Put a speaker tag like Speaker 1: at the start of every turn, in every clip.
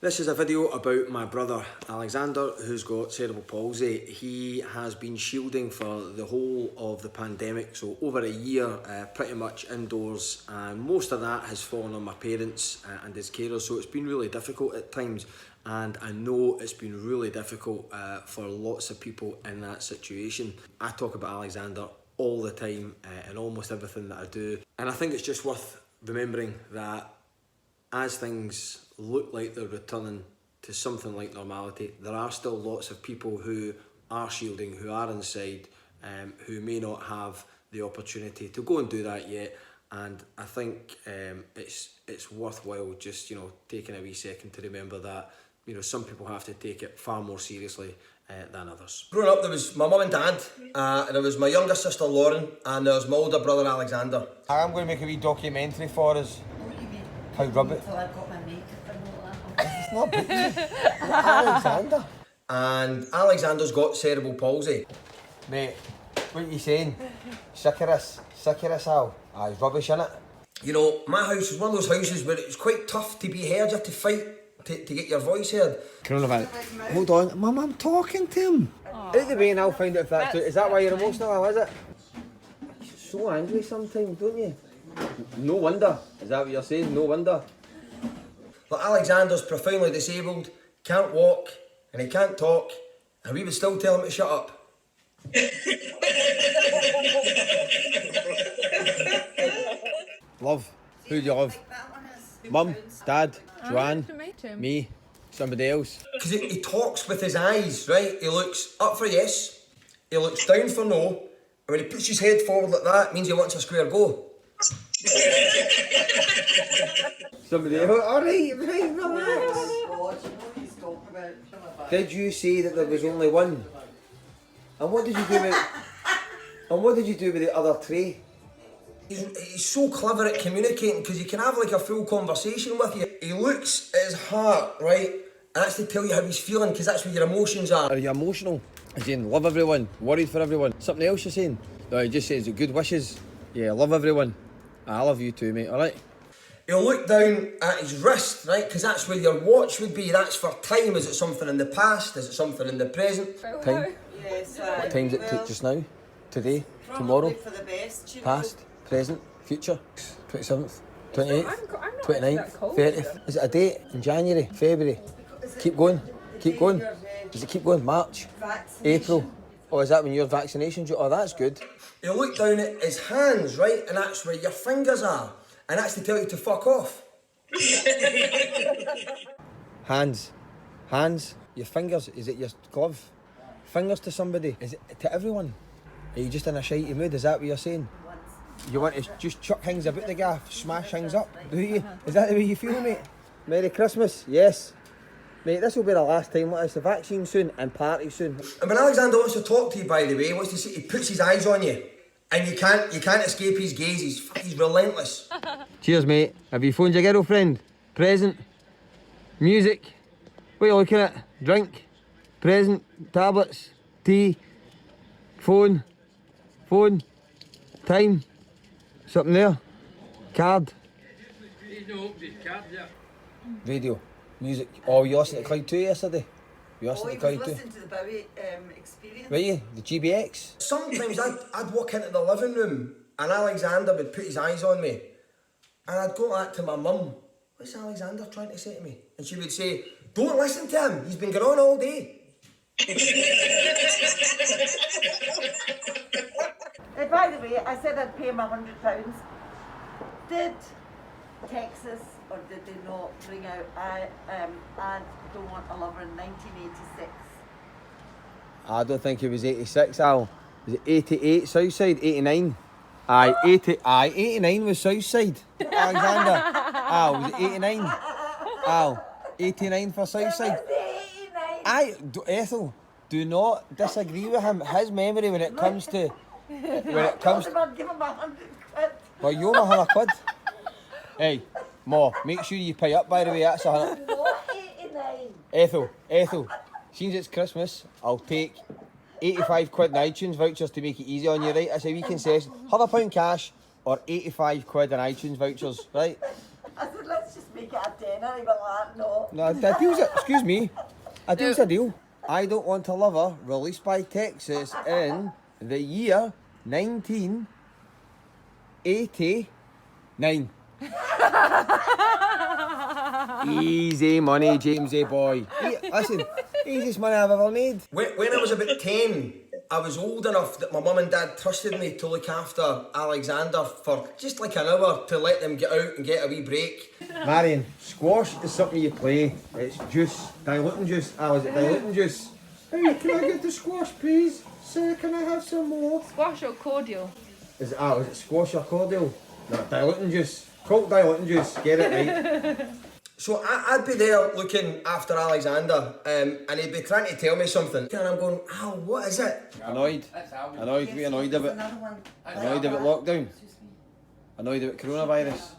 Speaker 1: This is a video about my brother Alexander, who's got cerebral palsy. He has been shielding for the whole of the pandemic, so over a year, pretty much indoors, and most of that has fallen on my parents and his carers, so it's been really difficult at times, and I know it's been really difficult for lots of people in that situation. I talk about Alexander all the time in almost everything that I do, and I think it's just worth remembering that as things look like they're returning to something like normality, there are still lots of people who are shielding, who are inside, who may not have the opportunity to go and do that yet. And I think it's worthwhile just, taking a wee second to remember that, some people have to take it far more seriously than others. Growing up, there was my mum and dad, there was my younger sister Lauren, and there was my older brother Alexander. I'm going to make a wee documentary for us. How rubbish. Until I got my makeup and all that. It's not big. Alexander. And Alexander's got cerebral palsy. Mate, what are you saying? Sick of this, Al. It's rubbish, innit? My house is one of those houses where it's quite tough to be heard. You have to fight to get your voice heard. Coronavirus. Hold on. Mum, I'm talking to him. Out the way and I'll find out if that's true. Is that why you're emotional, Al, is it? You're so angry sometimes, don't you? No wonder. Is that what you're saying? No wonder. But Alexander's profoundly disabled, can't walk, and he can't talk, and we would still tell him to shut up. Love. Who do you love? Mum, Dad, Joanne, me, somebody else. Because he talks with his eyes, right? He looks up for yes, he looks down for no, and when he puts his head forward like that, it means he wants a square go. Somebody else. Alright, relax. Did you say that there was only one? And what did you do with the other three? He's so clever at communicating because he can have like a full conversation with you. He looks at his heart, right? And that's to tell you how he's feeling because that's where your emotions are. Are you emotional? As in love everyone, worried for everyone. Something else you're saying? No, he just says good wishes. Yeah, love everyone. I love you too, mate, alright? He'll look down at his wrist, right? Because that's where your watch would be. That's for time. Is it something in the past? Is it something in the present? Time? Yes. What time's it just now? Today? Tomorrow? For the best, Past? Present? Future? 27th? 28th? 29th? 30th? Is it a date? In January? February? Keep going? Keep going? Does it keep going? March? April? Oh, is that when your vaccination due? Oh, that's good. You look down at his hands, right? And that's where your fingers are. And that's to tell you to fuck off. Hands. Your fingers. Is it your glove? Fingers to somebody. Is it to everyone? Are you just in a shitey mood? Is that what you're saying? You want to just chuck things about the gaff, smash things up, do you? Is that the way you feel, mate? Merry Christmas. Yes. Mate, this will be the last time. Let us the vaccine soon and party soon. And when Alexander wants to talk to you, by the way, he wants to say, he puts his eyes on you. And you can't escape his gaze. He's relentless. Cheers, mate. Have you phoned your girlfriend? Present? Music? What are you looking at? Drink? Present? Tablets? Tea? Phone? Time? Something there? Card? Radio? Music? Oh, you listened to Cloud 2 yesterday? You listened to Cloud 2?
Speaker 2: Listening to the Bowie experience.
Speaker 1: Were you? The GBX? Sometimes I'd walk into the living room and Alexander would put his eyes on me and I'd go back to my mum. What's Alexander trying to say to me? And she would say, don't listen to him, he's been going on all day.
Speaker 2: By the way, I said I'd pay him £100. Did Texas or did they not bring out I Don't Want a Lover in 1986?
Speaker 1: I don't think it was 86, Al. Was it 88 Southside? 89? Aye, 89 was Southside. Alexander. Al, was it 89? Al, 89 for Southside. Ethel, do not disagree with him. His memory when it comes to...
Speaker 2: I'd give him £100.
Speaker 1: Well, you owe me £100. Hey, Ma, make sure you pay up, by the way, that's £100.
Speaker 2: Not 89.
Speaker 1: Ethel, since it's Christmas, I'll take 85 quid in iTunes vouchers to make it easy on you, right? That's a wee concession. £100 cash or 85 quid in iTunes vouchers, right?
Speaker 2: I said, let's just make it a tenner. not even that, no.
Speaker 1: No, that deal's a, excuse me. A deal's a deal. I Don't Want a Lover, released by Texas in the year 1989. Easy money, Jamesy boy. Listen, easiest money I've ever made.
Speaker 3: When I was about 10, I was old enough that my mum and dad trusted me to look after Alexander for just like an hour to let them get out and get a wee break.
Speaker 1: Marion, squash is something you play. It's juice, diluting juice. Is it diluting juice? Hey, can I get the squash, please? Sir, can I have some more?
Speaker 4: Squash or cordial?
Speaker 1: Is it squash or cordial? No, diluting juice. Cold diluting juice. Get it right.
Speaker 3: So I'd be there looking after Alexander, and he'd be trying to tell me something. And I'm going, Al, what is it?
Speaker 1: Annoyed. We annoyed about. Annoyed about lockdown. Annoyed about coronavirus.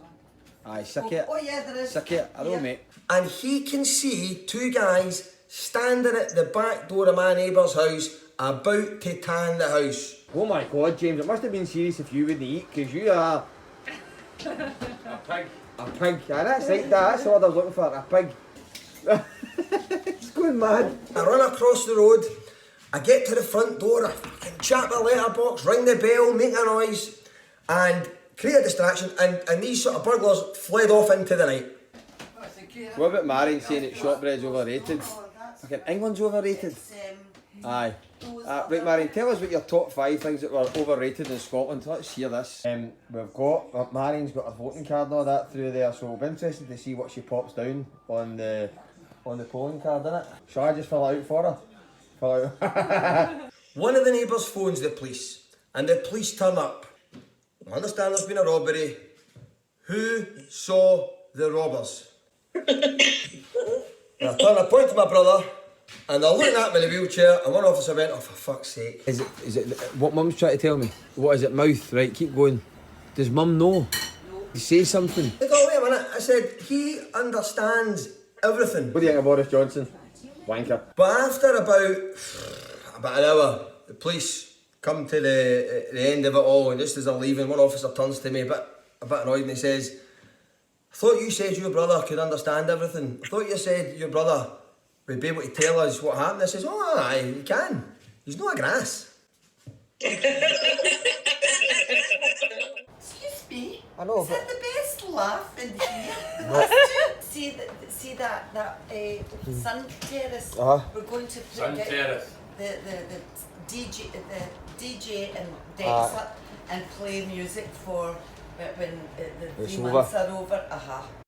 Speaker 1: Aye, sick of it.
Speaker 2: Oh yeah, there is.
Speaker 1: Sick of it. I know, mate.
Speaker 3: And he can see two guys standing at the back door of my neighbour's house, about to tan the house.
Speaker 1: Oh my God, James, it must have been serious if you wouldn't eat, because you are...
Speaker 3: A pig.
Speaker 1: A pig. Aye, that's right, that's the word I was looking for, a pig. It's going mad.
Speaker 3: I run across the road, I get to the front door, I fucking chat my letterbox, ring the bell, make a noise, and create a distraction, and these sort of burglars fled off into the night.
Speaker 1: What about Marion saying that shortbread's overrated? Okay, England's overrated. Aye. Right, Marion, tell us what your top 5 things that were overrated in Scotland. Let's hear this. We've got, Marion's got her voting card and all that through there, so we'll be interested to see what she pops down on the polling card, innit? Shall I just fill it out for her? Fill it out.
Speaker 3: One of the neighbours phones the police, and the police turn up. I understand there's been a robbery. Who saw the robbers? I turn a point to my brother, and they're looking at me in a wheelchair, and one officer went, oh, for fuck's sake.
Speaker 1: Is it what Mum's trying to tell me? What is it, mouth? Right, keep going. Does Mum know? You say something.
Speaker 3: I go, wait a minute. I said, he understands everything.
Speaker 1: What do you think of Boris Johnson? Wanker.
Speaker 3: But after about an hour, the police come to the end of it all, and just as they're leaving, one officer turns to me a bit annoyed, and he says, I thought you said your brother could understand everything. I thought you said your brother would be able to tell us what happened. I says, oh aye, he can. He's not a grass.
Speaker 2: Excuse me.
Speaker 1: I know,
Speaker 2: Is
Speaker 1: but...
Speaker 2: that the best laugh in here? See that sun terrace. We're going to
Speaker 5: Sun terrace.
Speaker 2: The DJ and Dexa and play music for when the 3 months are over.